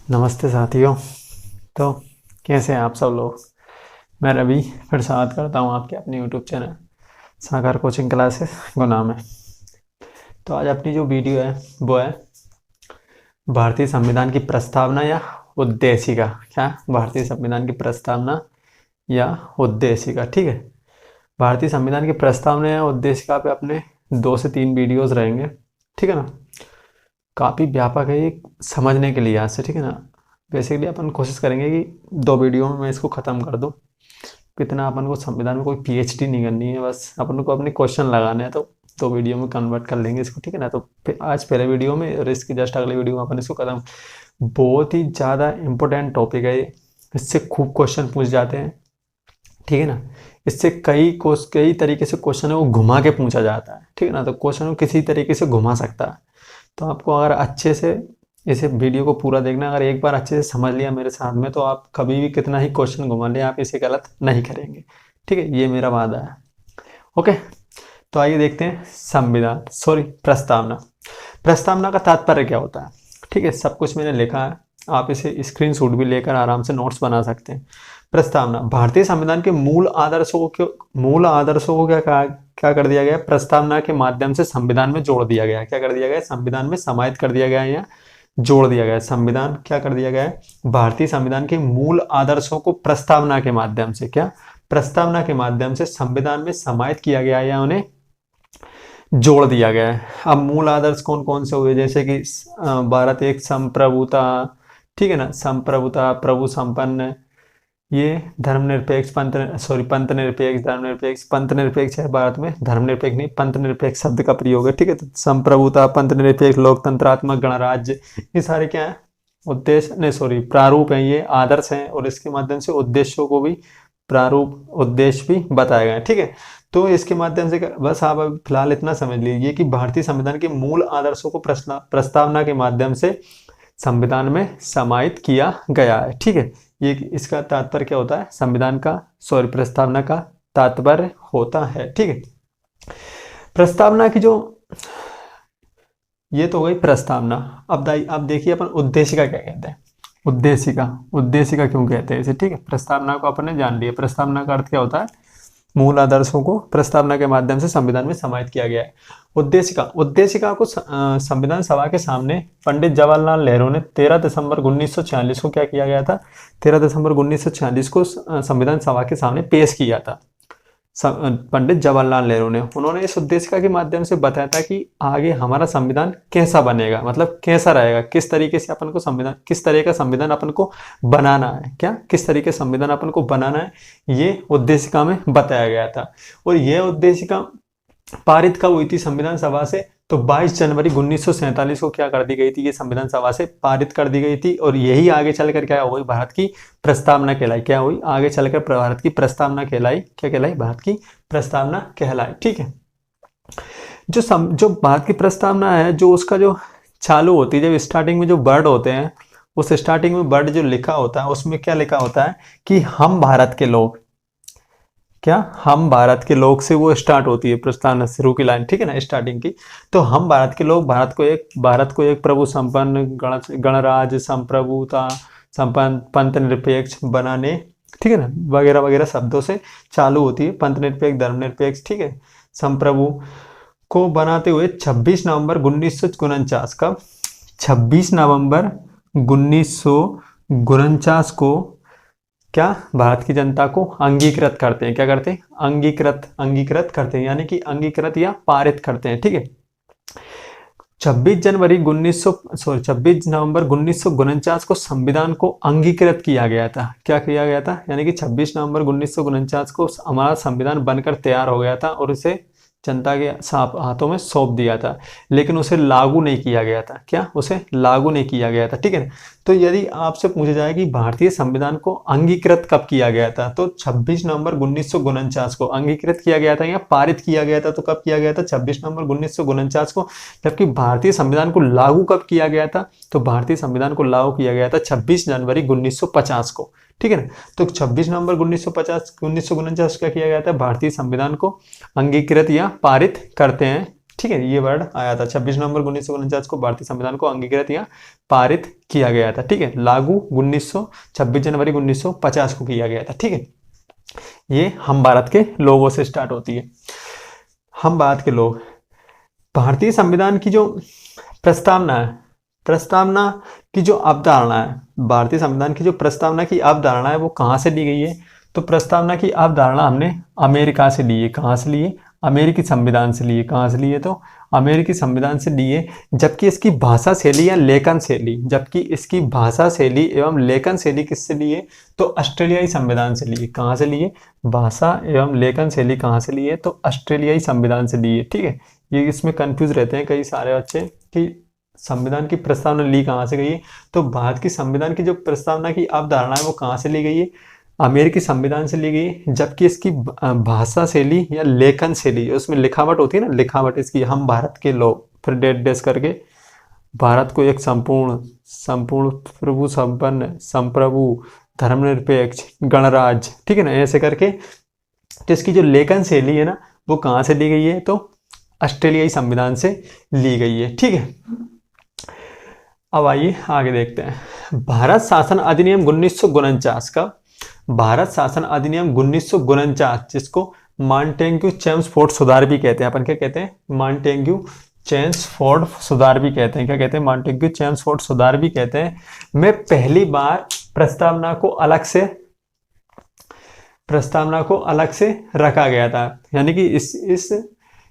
नमस्ते साथियों। तो कैसे हैं आप सब लोग। मैं रवि फिर स्वागत करता हूं आपके अपने यूट्यूब चैनल सागर कोचिंग क्लासेस गुना में। तो आज अपनी जो वीडियो है वो है भारतीय संविधान की प्रस्तावना या उद्देशिका। क्या भारतीय संविधान की प्रस्तावना या उद्देशिका, ठीक है। भारतीय संविधान की प्रस्तावना या उद्देशिका पे अपने 2 से 3 वीडियोस रहेंगे, ठीक है ना। काफ़ी व्यापक है ये समझने के लिए आज से, ठीक है ना। बेसिकली अपन कोशिश करेंगे कि 2 वीडियो में मैं इसको ख़त्म कर दूँ। कितना अपन को संविधान में कोई पीएचडी नहीं करनी है, बस अपन को अपने क्वेश्चन लगाने हैं। तो 2 वीडियो में कन्वर्ट कर लेंगे इसको, ठीक है ना। तो आज पहले वीडियो में और इसके जस्ट अगले वीडियो में अपन इसको खत्म। बहुत ही ज़्यादा इम्पोर्टेंट टॉपिक है ये, इससे खूब क्वेश्चन पूछ जाते हैं, ठीक है ना। इससे कई तरीके से क्वेश्चन है वो घुमा के पूछा जाता है, ठीक है ना। तो क्वेश्चन को किसी तरीके से घुमा सकता है। तो आपको अगर अच्छे से इसे वीडियो को पूरा देखना, अगर एक बार अच्छे से समझ लिया मेरे साथ में, तो आप कभी भी कितना ही क्वेश्चन घुमा ले आप इसे गलत नहीं करेंगे, ठीक है। ये मेरा वादा है। ओके, तो आइए देखते हैं प्रस्तावना। प्रस्तावना का तात्पर्य क्या होता है, ठीक है। सब कुछ मैंने लिखा है, आप इसे स्क्रीनशॉट भी लेकर आराम से नोट्स बना सकते हैं। प्रस्तावना भारतीय संविधान के मूल आदर्शों को क्या कर दिया गया, प्रस्तावना के माध्यम से संविधान में जोड़ दिया गया। क्या कर दिया गया, संविधान में समाहित कर दिया गया है या जोड़ दिया गया। संविधान क्या कर दिया गया है, भारतीय संविधान के मूल आदर्शों को प्रस्तावना के माध्यम से प्रस्तावना के माध्यम से संविधान में समाहित किया गया है या उन्हें जोड़ दिया गया है। अब मूल आदर्श कौन कौन से हुए, जैसे कि भारत एक संप्रभुता, ठीक है ना, संप्रभुता, प्रभु संपन्न, ये धर्मनिरपेक्ष पंथ निरपेक्ष है भारत में, धर्मनिरपेक्ष नहीं, पंथ निरपेक्ष शब्द का प्रयोग है, ठीक है। तो संप्रभुता, पंथ निरपेक्ष, लोकतंत्रात्मक गणराज्य, ये सारे क्या है, प्रारूप है, ये आदर्श हैं। और इसके माध्यम से उद्देश्यों को भी प्रारूप उद्देश्य भी बताए गए, ठीक है। तो इसके माध्यम से बस आप फिलहाल इतना समझ लीजिए कि भारतीय संविधान के मूल आदर्शों को प्रस्तावना के माध्यम से संविधान में समाहित किया गया है, ठीक है। ये इसका तात्पर्य क्या होता है, प्रस्तावना का तात्पर्य होता है, ठीक है। प्रस्तावना की ये तो हो गई प्रस्तावना। अब देखिए अपन उद्देशिका क्या कहते हैं। उद्देशिका क्यों कहते हैं इसे, ठीक है। प्रस्तावना को अपन ने जान लिया, प्रस्तावना का अर्थ क्या होता है, मूल आदर्शों को प्रस्तावना के माध्यम से संविधान में समाहित किया गया है। उद्देशिका को संविधान सभा के सामने पंडित जवाहरलाल नेहरू ने 13 दिसंबर 1946 को क्या किया गया था, 13 दिसंबर 1946 को संविधान सभा के सामने पेश किया था पंडित जवाहरलाल नेहरू ने। उन्होंने इस उद्देशिका के माध्यम से बताया था कि आगे हमारा संविधान कैसा बनेगा, मतलब कैसा रहेगा, किस तरीके से अपन को संविधान, किस तरह का संविधान अपन को बनाना है, किस तरीके से संविधान अपन को बनाना है, ये उद्देशिका में बताया गया था। और यह उद्देशिका पारित कब हुई थी संविधान सभा से, तो 22 जनवरी 1947 को क्या कर दी गई थी, ये संविधान सभा से पारित कर दी गई थी। और यही आगे चलकर क्या हुई, भारत की प्रस्तावना कहलाई। क्या हुई, आगे चलकर भारत की प्रस्तावना कहलाई। क्या कहलाई, भारत की प्रस्तावना कहलाई, ठीक है। जो भारत की प्रस्तावना है, जो उसका जो चालू होती है, जब स्टार्टिंग में जो वर्ड होते हैं, उस स्टार्टिंग में वर्ड जो लिखा होता है उसमें क्या लिखा होता है कि हम भारत के लोग, हम भारत के लोग से वो स्टार्ट होती है प्रस्तावना, शुरू की लाइन, ठीक है ना, स्टार्टिंग की। तो हम भारत के लोग भारत को एक प्रभु संपन्न, गणराज्य, संप्रभुता, संपन्न, पंथ निरपेक्ष बनाने, ठीक है ना, वगैरह वगैरह शब्दों से चालू होती है। पंथ निरपेक्ष, धर्मनिरपेक्ष, ठीक है, संप्रभु को बनाते हुए 26 नवंबर 1949, कब, 26 नवंबर 1949 को क्या भारत की जनता को अंगीकृत करते हैं। क्या करते हैं, अंगीकृत करते हैं, यानी कि अंगीकृत या पारित करते हैं, ठीक है। 26 नवंबर 1949 को संविधान को अंगीकृत किया गया था। क्या किया गया था, यानी कि 26 नवंबर 1949 को हमारा संविधान बनकर तैयार हो गया था और इसे जनता के हाथों में सौंप दिया था, लेकिन उसे लागू नहीं किया गया था। उसे लागू नहीं किया गया था, ठीक है। तो यदि आपसे पूछा जाए कि भारतीय संविधान को अंगीकृत कब किया गया था, तो 26 नवंबर 1949 को अंगीकृत किया गया था या पारित किया गया था। तो कब किया गया था, 26 नवंबर 1949 को। जबकि भारतीय संविधान को लागू कब किया गया था, तो भारतीय संविधान को लागू किया गया था 26 जनवरी 1950 को, ठीक है ना। तो 26 नवंबर 1949 क्या किया गया था, भारतीय संविधान को अंगीकृत या पारित करते हैं ठीक है, ये वर्ड आया था। 26 नवंबर 1949 को भारतीय संविधान को अंगीकृत या पारित किया गया था। ठीक है, लागू 26 जनवरी 1950 को किया गया था। ठीक है, ये हम भारत के लोगों से स्टार्ट होती है। हम भारत के लोग, भारतीय संविधान की जो प्रस्तावना है, प्रस्तावना की जो अवधारणा है, भारतीय संविधान की जो प्रस्तावना की अवधारणा है वो कहाँ से ली गई है? तो प्रस्तावना की अवधारणा हमने अमेरिका से ली है। कहाँ से ली है? अमेरिकी संविधान से लिए। कहाँ से लिए? तो अमेरिकी संविधान से लिए। जबकि इसकी भाषा शैली या लेखन शैली, जबकि इसकी भाषा शैली एवं लेखन शैली किससे लिए? तो ऑस्ट्रेलियाई संविधान से लिए। कहाँ से लिए? भाषा एवं लेखन शैली कहाँ से लिए? तो ऑस्ट्रेलियाई संविधान से लिए। ठीक है, ये इसमें कंफ्यूज रहते हैं कई सारे बच्चे कि संविधान की प्रस्तावना ली कहाँ से गई है। तो भारत की संविधान की जो प्रस्तावना की अवधारणा है वो कहाँ से ली गई है? अमेरिकी संविधान से ली गई। जबकि इसकी भाषा शैली या लेखन शैली, उसमें लिखावट होती है ना, लिखावट इसकी, हम भारत के लोग, फिर डेट डेस करके, भारत को एक संपूर्ण प्रभु संपन्न संप्रभु धर्मनिरपेक्ष गणराज्य, ठीक है ना, ऐसे करके। तो इसकी जो लेखन शैली है ना वो कहाँ से ली गई है? तो ऑस्ट्रेलियाई संविधान से ली गई है। ठीक है, अब आइए आगे देखते हैं। भारत शासन अधिनियम 1949 का, भारत शासन अधिनियम 1949, जिसको मॉन्टेग्यू चेम्सफोर्ड सुधार भी कहते हैं। अपन क्या कहते हैं? मॉन्टेग्यू चेम्सफोर्ड सुधार भी कहते हैं। क्या कहते हैं? मॉन्टेग्यू चेम्सफोर्ड सुधार भी कहते हैं। में पहली बार प्रस्तावना को अलग से रखा गया था। यानी कि इस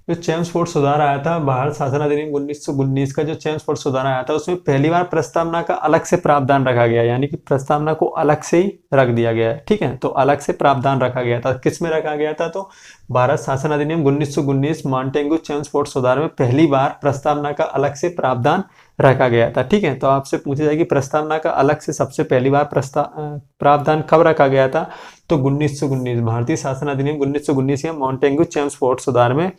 जो चेम्सफोर्ड सुधार आया था, भारत शासन अधिनियम 1919 का जो चेम्सफोर्ड सुधार आया था, उसमें पहली बार प्रस्तावना का अलग से प्रावधान रखा गया। यानी कि प्रस्तावना को अलग से ही रख दिया गया है। ठीक है, तो अलग से प्रावधान रखा गया था। किस में रखा गया था? तो भारत शासन अधिनियम 1919 मॉन्टेग्यू चेम्सफोर्ड सुधार में पहली बार प्रस्तावना का अलग से प्रावधान रखा गया था। ठीक है, तो आपसे पूछा जाए कि प्रस्तावना का अलग से सबसे पहली बार प्रावधान कब रखा गया था? तो 1919, भारतीय शासन अधिनियम 1919 या मॉन्टेग्यू चेम्सफोर्ड सुधार में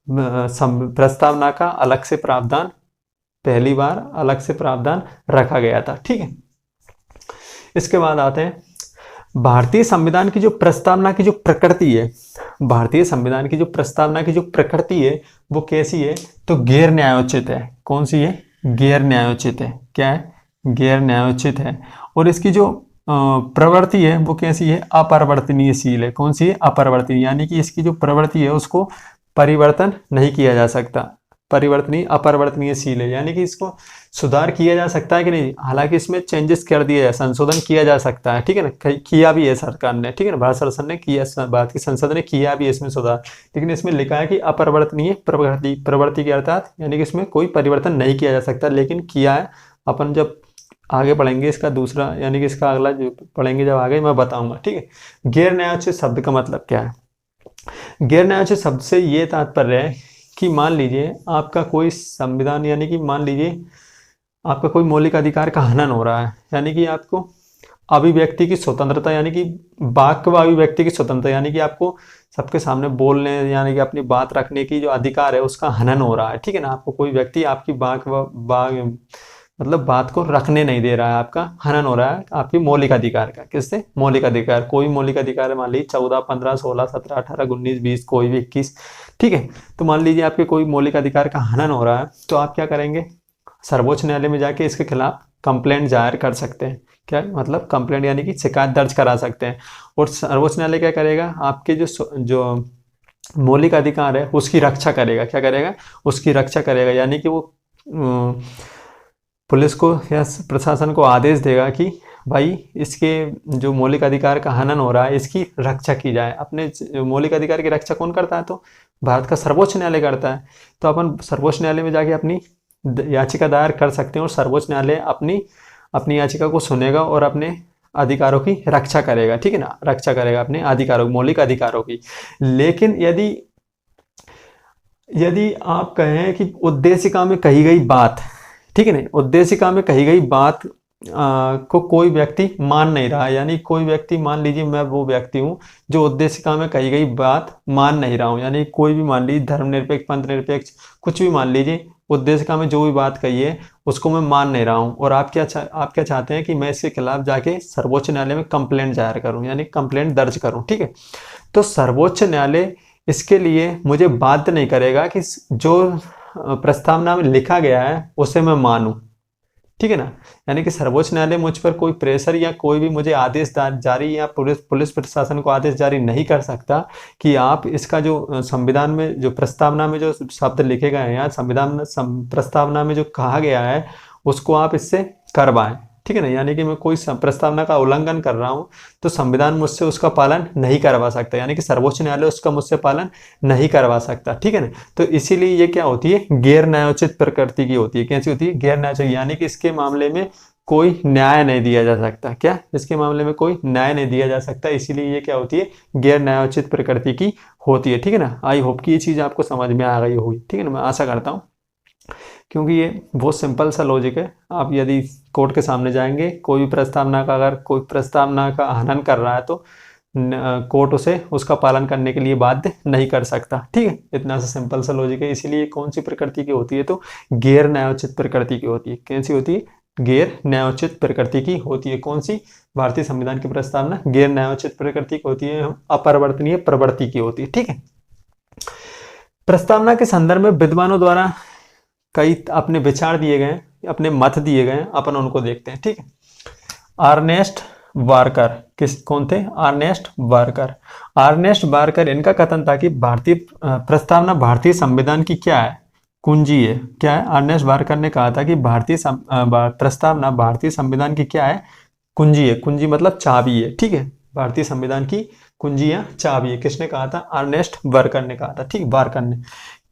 प्रस्तावना का अलग से प्रावधान, पहली बार अलग से प्रावधान रखा गया था। ठीक है, इसके बाद आते हैं भारतीय संविधान की जो प्रस्तावना की जो प्रकृति है, भारतीय संविधान की जो प्रस्तावना की जो प्रकृति है वो कैसी है? तो गैर न्यायोचित है। कौन सी है? गैर न्यायोचित है। क्या है? गैर न्यायोचित है। और इसकी जो प्रवृत्ति है वो कैसी है? अपरिवर्तनीयशील है। कौन सी है? अपरिवर्तनीय, यानी कि इसकी जो प्रवृत्ति है उसको परिवर्तन नहीं किया जा सकता। अपरिवर्तनीयशील है, यानी कि इसको सुधार किया जा सकता है कि नहीं। हालांकि इसमें चेंजेस कर दिए, संशोधन किया जा सकता है। ठीक है ना, किया भी है सरकार ने। ठीक है ना, भारत शासन ने किया, भारत की संसद ने किया भी है इसमें सुधार। लेकिन इसमें लिखा है कि अपरिवर्तनीय प्रवृत्ति के अर्थात, यानी कि इसमें कोई परिवर्तन नहीं किया जा सकता, लेकिन किया है। अपन जब आगे पढ़ेंगे इसका दूसरा, यानी कि इसका अगला जो पढ़ेंगे जब आगे, मैं बताऊंगा। ठीक है, गैर न्यायोचित शब्द का मतलब क्या है? गैर न्यायोचित शब्द से ये तात्पर्य है कि मान लीजिए आपका कोई संविधान, यानी कि मान लीजिए आपका कोई मौलिक अधिकार का हनन हो रहा है, यानी कि आपको अभिव्यक्ति की स्वतंत्रता, यानी कि वाक्य व अभिव्यक्ति की स्वतंत्रता, यानी कि आपको सबके सामने बोलने, यानी कि अपनी बात रखने की जो अधिकार है उसका हनन हो रहा है। ठीक है ना, आपको कोई व्यक्ति आपकी मतलब बात को रखने नहीं दे रहा है, आपका हनन हो रहा है आपके मौलिक अधिकार का। किससे? मौलिक अधिकार, कोई मौलिक अधिकार है, मान लीजिए 14, 15, 16, 17, 18, 19, 20, कोई भी 21। ठीक है, तो मान लीजिए आपके कोई मौलिक अधिकार का हनन हो रहा है, तो आप क्या करेंगे? सर्वोच्च न्यायालय में जाके इसके खिलाफ कंप्लेंट दायर कर सकते हैं। क्या मतलब? कंप्लेंट, यानी कि शिकायत दर्ज करा सकते हैं। और सर्वोच्च न्यायालय क्या करेगा? आपके जो मौलिक अधिकार है उसकी रक्षा करेगा। क्या करेगा? उसकी रक्षा करेगा, यानी कि वो पुलिस को या प्रशासन को आदेश देगा कि भाई इसके जो मौलिक अधिकार का हनन हो रहा है इसकी रक्षा की जाए। अपने मौलिक अधिकार की रक्षा कौन करता है? तो भारत का सर्वोच्च न्यायालय करता है। तो अपन सर्वोच्च न्यायालय में जाके अपनी याचिका दायर कर सकते हैं और सर्वोच्च न्यायालय अपनी याचिका को सुनेगा और अपने अधिकारों की रक्षा करेगा। ठीक है ना, रक्षा करेगा अपने अधिकारों, मौलिक अधिकारों की। लेकिन यदि आप कहें कि उद्देशिका में कही गई बात, ठीक है ना, उद्देशिका में कही गई बात को कोई व्यक्ति मान नहीं रहा, यानी कोई व्यक्ति, मान लीजिए मैं वो व्यक्ति हूँ जो उद्देशिका में कही गई बात मान नहीं रहा हूँ, यानी कोई भी, मान लीजिए धर्मनिरपेक्ष, पंथ निरपेक्ष, कुछ भी मान लीजिए, उद्देशिका में जो भी बात कही है उसको मैं मान नहीं रहा हूँ। और आप क्या चाहते हैं कि मैं इसके खिलाफ जाके सर्वोच्च न्यायालय में कंप्लेंट दायर करूँ, यानी कंप्लेंट दर्ज करूँ। ठीक है, तो सर्वोच्च न्यायालय इसके लिए मुझे बाध्य नहीं करेगा कि जो प्रस्तावना में लिखा गया है उसे मैं मानूं। ठीक है ना, यानी कि सर्वोच्च न्यायालय मुझ पर कोई प्रेशर या कोई भी मुझे आदेश जारी या पुलिस प्रशासन को आदेश जारी नहीं कर सकता कि आप इसका जो संविधान में जो प्रस्तावना में जो शब्द लिखे गए हैं या प्रस्तावना में जो कहा गया है उसको आप इससे करवाएं। ठीक है ना, यानी कि मैं कोई प्रस्तावना का उल्लंघन कर रहा हूं तो संविधान मुझसे उसका पालन नहीं करवा सकता, यानी कि सर्वोच्च न्यायालय उसका मुझसे पालन नहीं करवा सकता। ठीक है ना, तो इसीलिए ये क्या होती है, गैर न्यायोचित प्रकृति की होती है। कैसी होती है, गैर न्यायोचित, यानी कि इसके मामले में कोई न्याय नहीं दिया जा सकता। क्या, इसके मामले में कोई न्याय नहीं दिया जा सकता, इसीलिए ये क्या होती है, गैर न्यायोचित प्रकृति की होती है। ठीक है ना, आई होप कि ये चीज़ आपको समझ में आ गई होगी। ठीक है ना, मैं आशा करता हूँ, क्योंकि ये बहुत सिंपल सा लॉजिक है। आप यदि कोर्ट के सामने जाएंगे, कोई भी प्रस्तावना का, अगर कोई प्रस्तावना का हनन कर रहा है तो कोर्ट उसे उसका पालन करने के लिए बाध्य नहीं कर सकता। ठीक है, इतना सा सिंपल सा लॉजिक है। इसीलिए कौन सी प्रकृति की होती है, तो गैर न्यायोचित प्रकृति की होती है। कैसी होती है, गैर न्यायोचित प्रकृति की होती है। कौन सी, भारतीय संविधान की प्रस्तावना गैर न्यायोचित प्रकृति की होती है, अपरिवर्तनीय प्रवृत्ति की होती है। ठीक है, प्रस्तावना के संदर्भ में विद्वानों द्वारा कई अपने विचार दिए गए, अपने मत दिए गए, अपन उनको देखते हैं। ठीक है, अर्नेस्ट बार्कर, कौन थे, अर्नेस्ट बार्कर। अर्नेस्ट बार्कर, इनका कथन था कि भारतीय प्रस्तावना भारतीय संविधान की क्या है, कुंजी है। क्या है, अर्नेस्ट बार्कर ने कहा था कि भारतीय प्रस्तावना भारतीय संविधान की क्या है, कुंजी है। कुंजी मतलब चाबी है। ठीक है, भारतीय संविधान की कुंजी या चाबी है। किसने कहा था, अर्नेस्ट बार्कर ने कहा था। ठीक, बार्कर ने।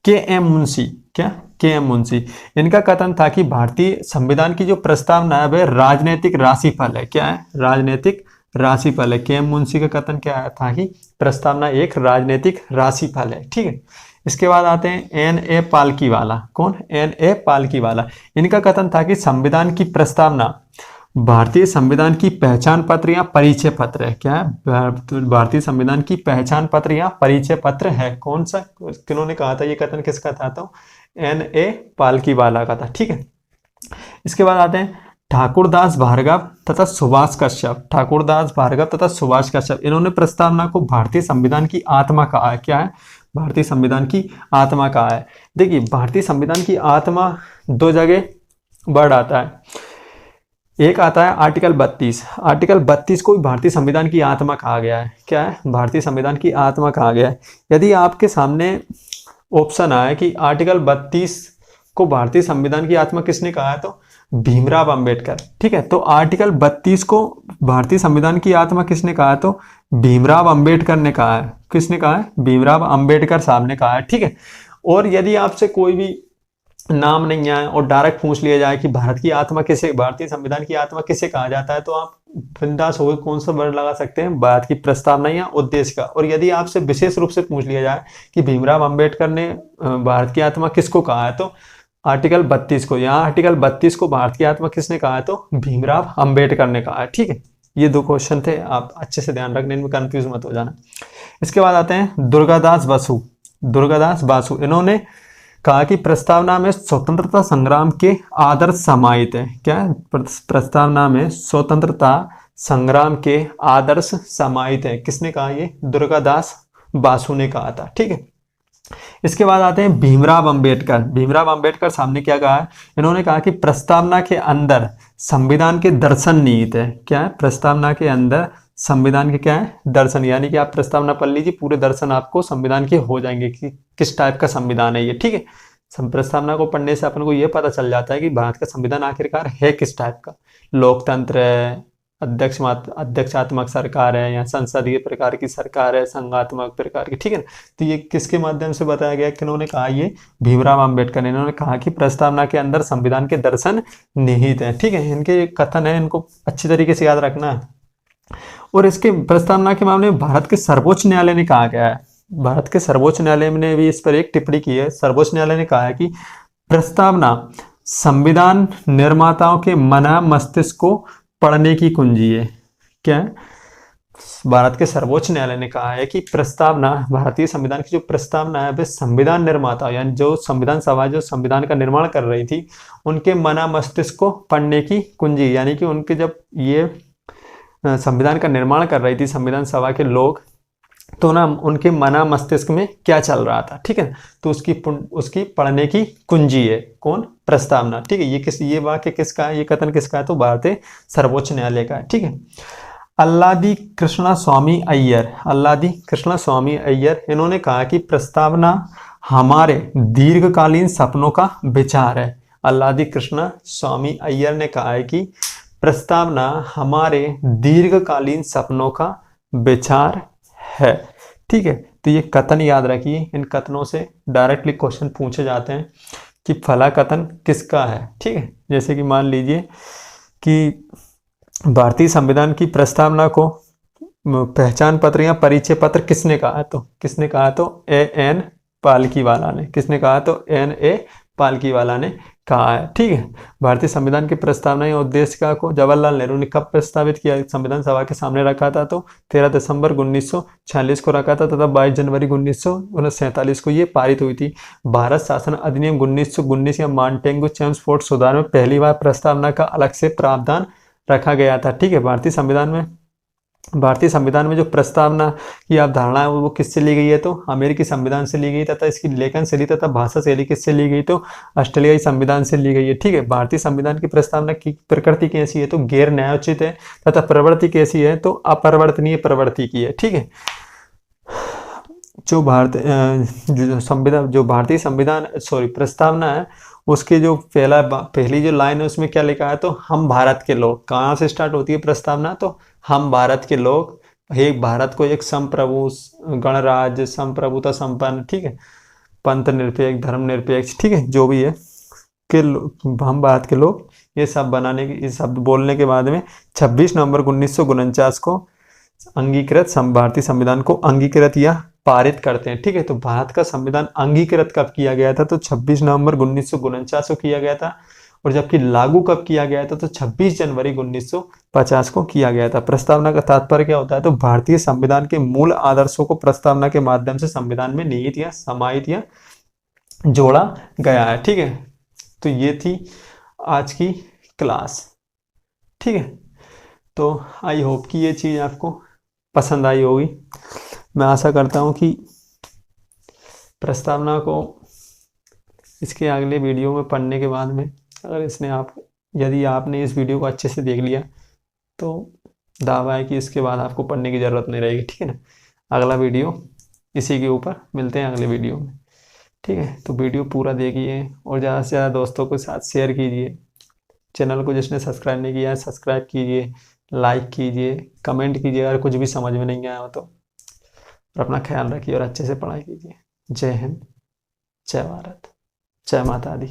के एम मुंशी, क्या, के एम मुंशी, इनका कथन था कि भारतीय संविधान की जो प्रस्तावना है वह राजनीतिक राशिफल है। क्या है, राजनीतिक राशिफल है। के एम मुंशी का कथन क्या था कि प्रस्तावना एक राजनीतिक राशिफल है। ठीक है, इसके बाद आते हैं एन ए पालकीवाला। कौन, एन ए पालकीवाला। इनका कथन था कि संविधान की प्रस्तावना भारतीय संविधान की पहचान पत्र या परिचय पत्र है। क्या है, भारतीय संविधान की पहचान पत्र या परिचय पत्र है। कौन सा, किन्होंने कहा था, ये कथन किसका था, तो एन ए पालकीवाला का था। ठीक है, इसके बाद आते हैं ठाकुरदास भार्गव तथा सुभाष कश्यप। ठाकुरदास भार्गव तथा सुभाष कश्यप, इन्होंने प्रस्तावना को भारतीय संविधान की आत्मा कहा है। क्या है, भारतीय संविधान की आत्मा कहा है। देखिए, भारतीय संविधान की आत्मा दो जगह वर्ड आता है। एक आता है आर्टिकल 32। आर्टिकल 32 को भारतीय संविधान की आत्मा कहा गया है। क्या है, भारतीय संविधान की आत्मा कहा गया है। यदि आपके सामने ऑप्शन आए कि आर्टिकल 32 को भारतीय संविधान की आत्मा किसने कहा है, तो भीमराव अंबेडकर। ठीक है, तो आर्टिकल 32 को भारतीय संविधान की आत्मा किसने कहा है, तो भीमराव अंबेडकर ने कहा है। किसने कहा है, भीमराव अंबेडकर साहब ने कहा है। ठीक है, और यदि आपसे कोई भी नाम नहीं आए और डायरेक्ट पूछ लिया जाए कि भारत की आत्मा किसे, भारतीय संविधान की आत्मा किसे कहा जाता है, तो आप बिंदास होकर कौन सा वर्ड लगा सकते हैं, भारत की प्रस्तावना या उद्देश्य का। और यदि आपसे विशेष रूप से पूछ लिया जाए कि भीमराव अंबेडकर ने भारत की आत्मा किसको कहा है, तो आर्टिकल 32 को। यहाँ आर्टिकल 32 को भारत की आत्मा किसने कहा है, तो भीमराव अंबेडकर ने कहा है। ठीक है, ये दो क्वेश्चन थे, आप अच्छे से ध्यान रखने, इनमें कंफ्यूज मत हो जाना। इसके बाद आते हैं दुर्गादास बसु। दुर्गादास बासु, इन्होंने कहा कि प्रस्तावना में स्वतंत्रता संग्राम के आदर्श समाहित है। क्या, प्रस्तावना में स्वतंत्रता संग्राम के आदर्श समाहित है। किसने कहा, ये दुर्गादास बासु ने कहा था। ठीक है, इसके बाद आते हैं भीमराव अंबेडकर। भीमराव अंबेडकर साहब ने क्या कहा है, इन्होंने कहा कि प्रस्तावना के अंदर संविधान के दर्शन निहित है। क्या है, प्रस्तावना के अंदर संविधान के क्या है, दर्शन, यानी कि आप प्रस्तावना पढ़ लीजिए, पूरे दर्शन आपको संविधान के हो जाएंगे कि किस टाइप का संविधान है ये। ठीक है, प्रस्तावना को पढ़ने से अपन को ये पता चल जाता है कि भारत का संविधान आखिरकार है किस टाइप का। लोकतंत्र है, अध्यक्षात्मक सरकार है, या संसदीय प्रकार की सरकार है, संघात्मक प्रकार की। ठीक है, तो ये किसके माध्यम से बताया गया, किन्होंने कहा, ये भीमराव अंबेडकर ने। इन्होंने कहा कि प्रस्तावना के अंदर संविधान के दर्शन निहित है। ठीक है, इनके कथन है, इनको अच्छी तरीके से याद रखना है। और इसके प्रस्तावना के मामले में भारत के सर्वोच्च न्यायालय ने कहा गया है, भारत के सर्वोच्च न्यायालय ने भी इस पर एक टिप्पणी की है। सर्वोच्च न्यायालय ने कहा है कि प्रस्तावना संविधान निर्माताओं के मना मस्तिष्क को पढ़ने की कुंजी है। क्या है, भारत के सर्वोच्च न्यायालय ने कहा है कि प्रस्तावना, भारतीय संविधान की जो प्रस्तावना है वह संविधान निर्माता, यानी जो संविधान सभा जो संविधान का निर्माण कर रही थी, उनके मना मस्तिष्क को पढ़ने की कुंजी, यानी कि उनके जब ये संविधान का निर्माण कर रही थी संविधान सभा के लोग, तो ना उनके मना मस्तिष्क में क्या चल रहा था, ठीक है। तो उसकी पढ़ने की कुंजी है कौन, प्रस्तावना, ठीक है। ये वाक्य किसका है, ये कथन किसका है, तो भारतीय सर्वोच्च न्यायालय का है, ठीक है। अल्लादी कृष्णा स्वामी अय्यर इन्होंने कहा कि प्रस्तावना हमारे दीर्घकालीन सपनों का विचार है। अल्लादी कृष्णा स्वामी अय्यर ने कहा है कि प्रस्तावना हमारे दीर्घकालीन सपनों का विचार है, ठीक है। तो ये कथन याद रखिए, इन कथनों से डायरेक्टली क्वेश्चन पूछे जाते हैं कि फला कथन किसका है, ठीक है। जैसे कि मान लीजिए कि भारतीय संविधान की प्रस्तावना को पहचान पत्र या परिचय पत्र किसने कहा, तो एन पालकीवाला ने। किसने कहा, तो NA पालकीवाला ने कहा है, ठीक है। भारतीय संविधान की प्रस्तावना या उद्देशिका को जवाहरलाल नेहरू ने कब प्रस्तावित किया, संविधान सभा के सामने रखा था, तो 13 दिसंबर 1946 को रखा था तथा 22 जनवरी 1947 को ये पारित हुई थी। भारत शासन अधिनियम 1919 या मांटेगू चेम्सफोर्ड सुधार में पहली बार प्रस्तावना का अलग से प्रावधान रखा गया था, ठीक है। भारतीय संविधान में जो प्रस्तावना की अवधारणा है वो किससे ली गई है, तो अमेरिकी संविधान से ली गई तथा इसकी लेखन शैली तथा भाषा शैली किससे ली गई, तो ऑस्ट्रेलियाई संविधान से ली गई है, ठीक है। भारतीय संविधान की प्रस्तावना की प्रकृति कैसी है, तो गैर न्यायोचित है तथा प्रवृत्ति कैसी है, तो अपरिवर्तनीय प्रवृत्ति की है, ठीक है। जो भारतीय संविधान प्रस्तावना है उसके जो पहली जो लाइन है उसमें क्या लिखा है, तो हम भारत के लोग। कहाँ से स्टार्ट होती है प्रस्तावना, तो हम भारत के लोग एक भारत को एक संप्रभु गणराज्य संप्रभुता संपन्न, ठीक है, पंथ निरपेक्ष धर्मनिरपेक्ष, ठीक है, जो भी है हम भारत के लोग, ये सब बनाने के, ये शब्द बोलने के बाद में 26 नवंबर 1949 को अंगीकृत भारतीय संविधान को अंगीकृत या पारित करते हैं, ठीक है। तो भारत का संविधान अंगीकृत कब किया गया था, तो 26 नवंबर 1949 को किया गया था, और जबकि लागू कब किया गया था, तो 26 जनवरी 1950 को किया गया था। प्रस्तावना का तात्पर्य क्या होता है, तो भारतीय संविधान के मूल आदर्शों को प्रस्तावना के माध्यम से संविधान में निहित या समाहित या जोड़ा गया है, ठीक है। तो ये थी आज की क्लास, ठीक है। तो आई होप कि ये चीज़ आपको पसंद आई होगी। मैं आशा करता हूँ कि प्रस्तावना को इसके अगले वीडियो में पढ़ने के बाद में यदि आपने इस वीडियो को अच्छे से देख लिया तो दावा है कि इसके बाद आपको पढ़ने की ज़रूरत नहीं रहेगी, ठीक है ना। अगला वीडियो इसी के ऊपर, मिलते हैं अगले वीडियो में, ठीक है। तो वीडियो पूरा देखिए और ज़्यादा से ज़्यादा दोस्तों के साथ शेयर कीजिए। चैनल को जिसने सब्सक्राइब नहीं किया है सब्सक्राइब कीजिए, लाइक कीजिए, कमेंट कीजिए अगर कुछ भी समझ में नहीं आया हो तो। और अपना ख्याल रखिए और अच्छे से पढ़ाई कीजिए। जय हिंद, जय भारत, जय माता दी।